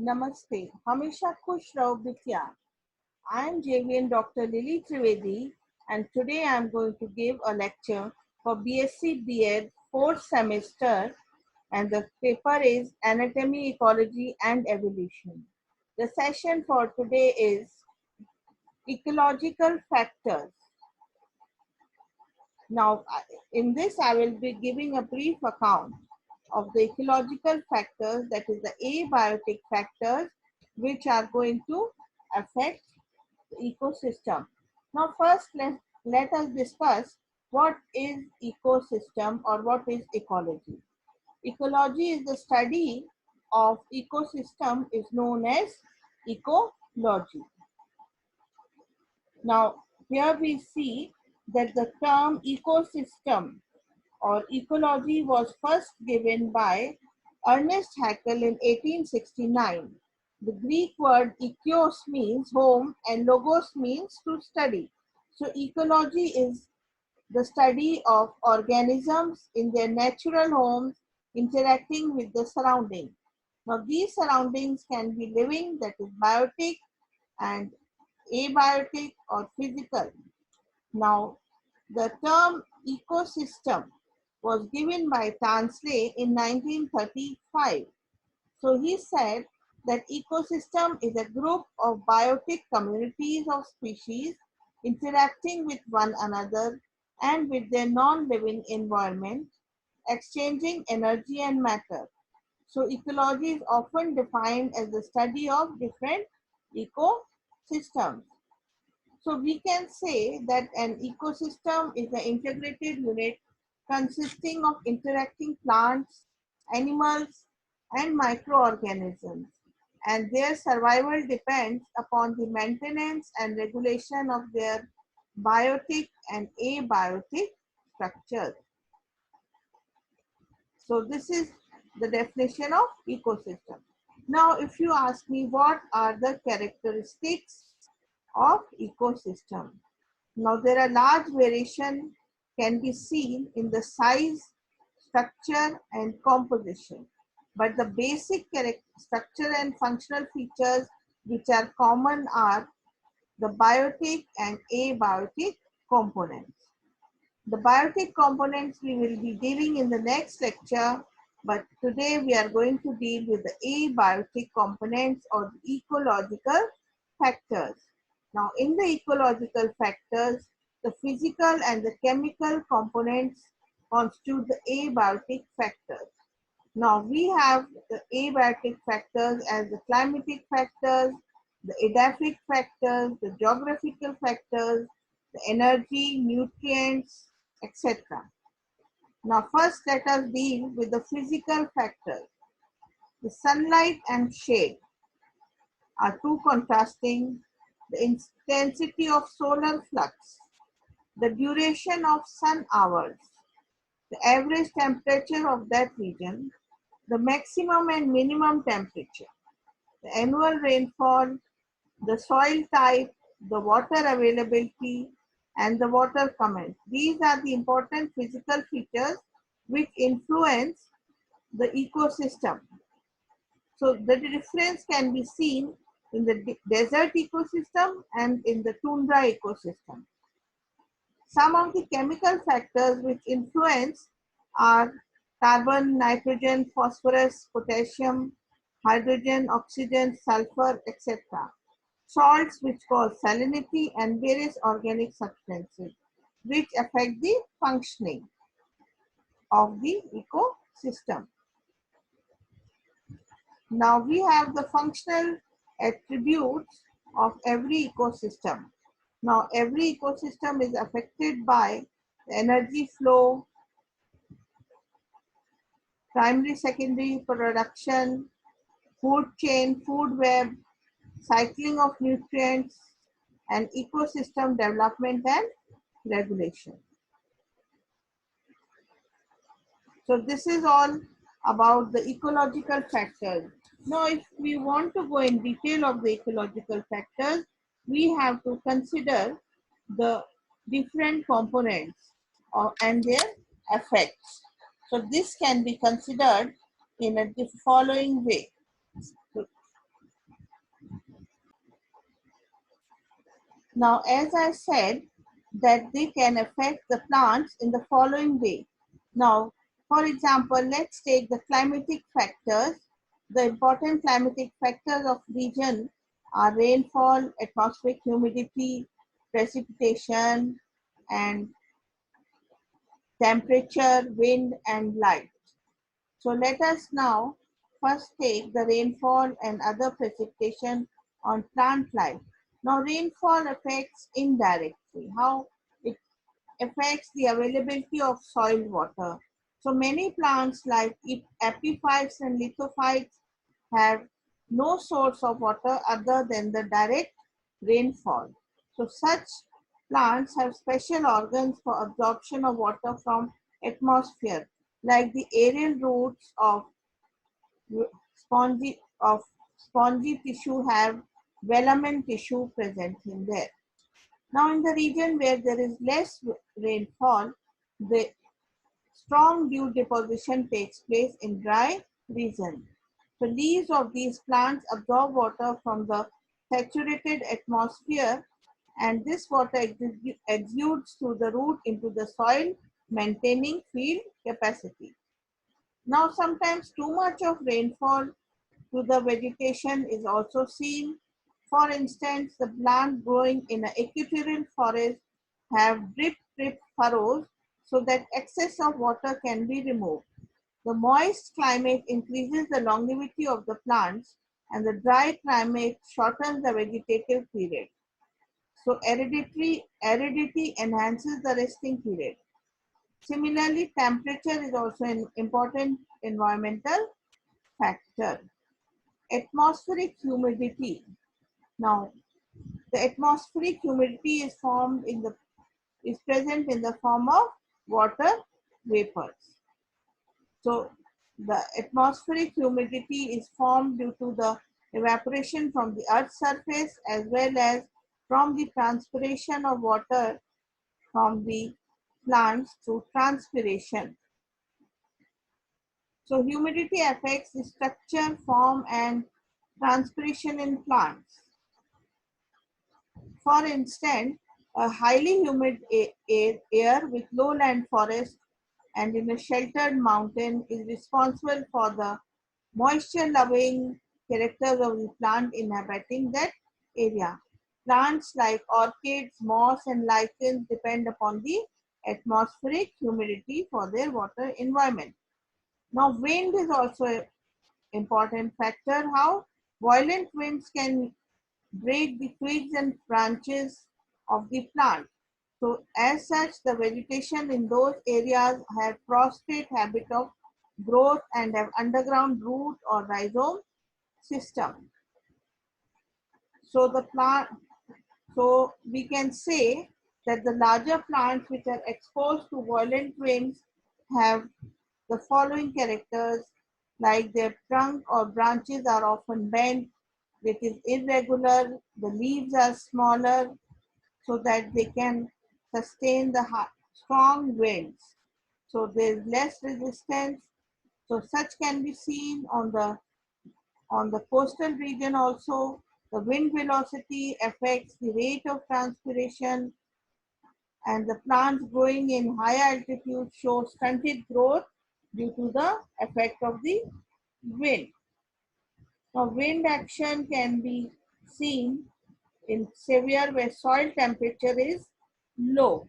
Namaste. हमेशा खुश रहो बिटिया. I am JVN Dr. Lily Trivedi, and today I am going to give a lecture for BSc.BEd 4th semester, and the paper is Anatomy, Ecology and Evolution. The session for today is ecological factors. Now, in this I will be giving a brief account of the ecological factors, that is the abiotic factors, which are going to affect ecosystem. Now first let us discuss what is ecosystem or what is ecology. Ecology is the study of ecosystem is known as ecology. Now here we see that the term ecosystem or ecology was first given by Ernest Haeckel in 1869. The Greek word ekios means home and logos means to study. So ecology is the study of organisms in their natural homes interacting with the surrounding. Now these surroundings can be living, that is biotic, and abiotic or physical. Now the term ecosystem was given by Tansley in 1935. So he said that ecosystem is a group of biotic communities of species interacting with one another and with their non-living environment, exchanging energy and matter. So ecology is often defined as the study of different ecosystems. So we can say that an ecosystem is an integrated unit consisting of interacting plants, animals, and microorganisms, and their survival depends upon the maintenance and regulation of their biotic and abiotic structures. So this is the definition of ecosystem. Now, if you ask me what are the characteristics of ecosystem. Now there are large variation can be seen in the size, structure and composition. But the basic structure and functional features which are common are the biotic and abiotic components. The biotic components we will be dealing in the next lecture, but today we are going to deal with the abiotic components or the ecological factors. Now, in the ecological factors, the physical and the chemical components constitute the abiotic factors. Now, we have the abiotic factors as the climatic factors, the edaphic factors, the geographical factors, the energy, nutrients, etc. Now, first let us deal with the physical factors. The sunlight and shade are two contrasting, the intensity of solar flux, the duration of sun hours, the average temperature of that region, the maximum and minimum temperature, the annual rainfall, the soil type, the water availability, and the water comment. These are the important physical features which influence the ecosystem. So the difference can be seen in the desert ecosystem and in the tundra ecosystem. Some of the chemical factors which influence are carbon, nitrogen, phosphorus, potassium, hydrogen, oxygen, sulfur, etc. Salts which cause salinity and various organic substances which affect the functioning of the ecosystem. Now we have the functional attributes of every ecosystem. Now every ecosystem is affected by the energy flow, primary, secondary production, food chain, food web, cycling of nutrients, and ecosystem development and regulation. So this is all about the ecological factors. Now, if we want to go in detail of the ecological factors, we have to consider the different components and their effects. So this can be considered in a following way. So Now, as I said, that they can affect the plants in the following way. Now, for example, let's take the climatic factors. The important climatic factors of region are rainfall, atmospheric humidity, precipitation, and temperature, wind, and light. So let us now first take the rainfall and other precipitation on plant life. Now rainfall affects indirectly how it affects the availability of soil water. So many plants like epiphytes and lithophytes have no source of water other than the direct rainfall. So such plants have special organs for absorption of water from atmosphere, like the aerial roots spongy of spongy tissue have velamen tissue present in there. Now in the region where there is less rainfall, the strong dew deposition takes place in dry region. The leaves of these plants absorb water from the saturated atmosphere, and this water exudes through the root into the soil, maintaining field capacity. Now sometimes too much of rainfall to the vegetation is also seen. For instance, the plant growing in an equatorial forest have drip furrows so that excess of water can be removed. The moist climate increases the longevity of the plants and the dry climate shortens the vegetative period. So aridity enhances the resting period. Similarly, temperature is also an important environmental factor. Atmospheric humidity. Now, the atmospheric humidity is present in the form of water vapors. So the atmospheric humidity is formed due to the evaporation from the earth's surface as well as from the transpiration of water from the plants through transpiration. So humidity affects the structure, form, and transpiration in plants. For instance, a highly humid air with lowland forest and in a sheltered mountain is responsible for the moisture-loving characters of the plant inhabiting that area. Plants like orchids, moss, and lichens depend upon the atmospheric humidity for their water environment. Now, wind is also an important factor. How violent winds can break the twigs and branches of the plant. So as such, the vegetation in those areas have prostate habit of growth and have underground root or rhizome system. So so we can say that the larger plants which are exposed to violent winds have the following characters, like their trunk or branches are often bent, it is irregular, the leaves are smaller so that they can sustain the strong winds. So there is less resistance. So such can be seen on the coastal region also. The wind velocity affects the rate of transpiration, and the plants growing in high altitude show stunted growth due to the effect of the wind. Now, wind action can be seen in severe where soil temperature is low.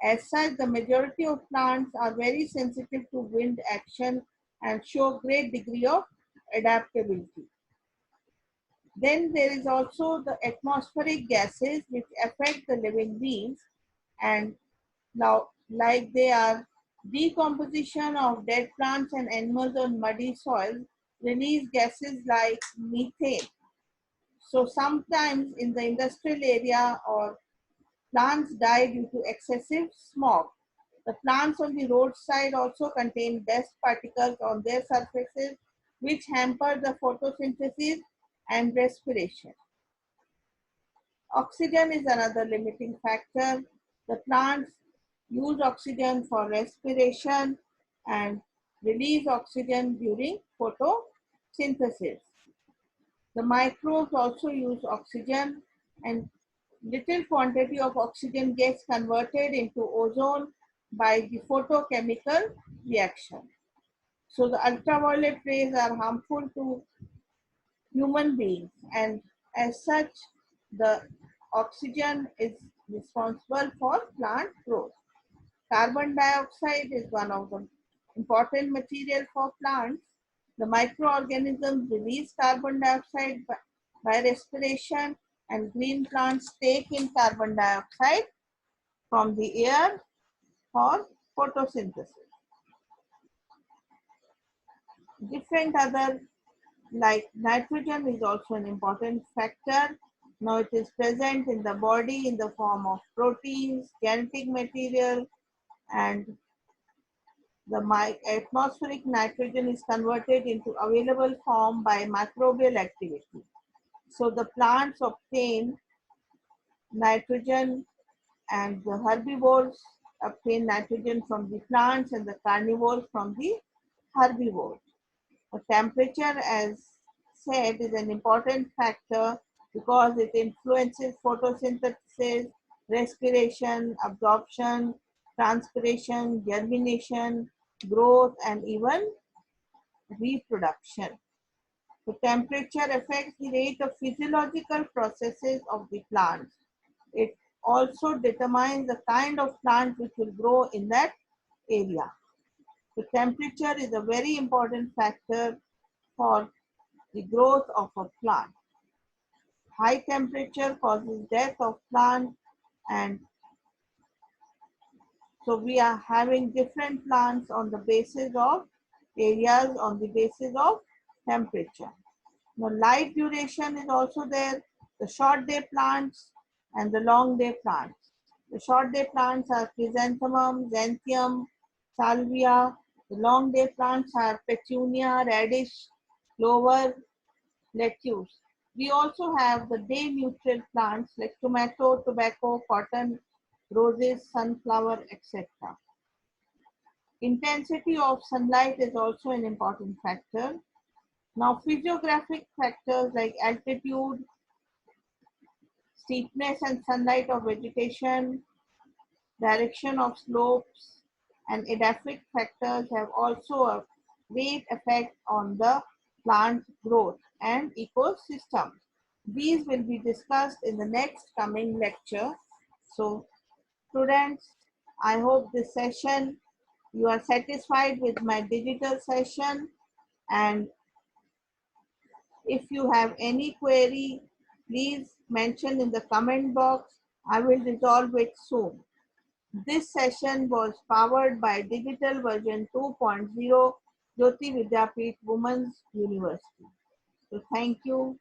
As such, the majority of plants are very sensitive to wind action and show great degree of adaptability. Then there is also the atmospheric gases which affect the living beings, and now like they are decomposition of dead plants and animals on muddy soil release gases like methane. So sometimes in the industrial area or plants die due to excessive smog. The plants on the roadside also contain dust particles on their surfaces which hamper the photosynthesis and respiration. Oxygen is another limiting factor. The plants use oxygen for respiration and release oxygen during photosynthesis. The microbes also use oxygen, and little quantity of oxygen gets converted into ozone by the photochemical reaction. So the ultraviolet rays are harmful to human beings, and as such, the oxygen is responsible for plant growth. Carbon dioxide is one of the important material for plants. The microorganisms release carbon dioxide by respiration, and green plants take in carbon dioxide from the air for photosynthesis. Different other, like nitrogen, is also an important factor. Now it is present in the body in the form of proteins, genetic material, and the atmospheric nitrogen is converted into available form by microbial activity. So the plants obtain nitrogen, and the herbivores obtain nitrogen from the plants, and the carnivores from the herbivores. The temperature, as said, is an important factor because it influences photosynthesis, respiration, absorption, transpiration, germination, growth, and even reproduction. The temperature affects the rate of physiological processes of the plants. It also determines the kind of plant which will grow in that area. The temperature is a very important factor for the growth of a plant. High temperature causes death of plant, and so we are having different plants on the basis of areas, on the basis of temperature. Now light duration is also there. The short day plants and the long day plants. The short day plants are chrysanthemum, xanthium, salvia. The long day plants are petunia, radish, clover, lettuce. We also have the day neutral plants like tomato, tobacco, cotton, roses, sunflower, etc. Intensity of sunlight is also an important factor. Now, physiographic factors like altitude, steepness and sunlight of vegetation, direction of slopes, and edaphic factors have also a great effect on the plant growth and ecosystem. These will be discussed in the next coming lecture. So, students, I hope this session, you are satisfied with my digital session, and if you have any query, please mention in the comment box. I will resolve it soon. This session was powered by Digital version 2.0 Jyoti Vidyapeeth Women's University. So thank you.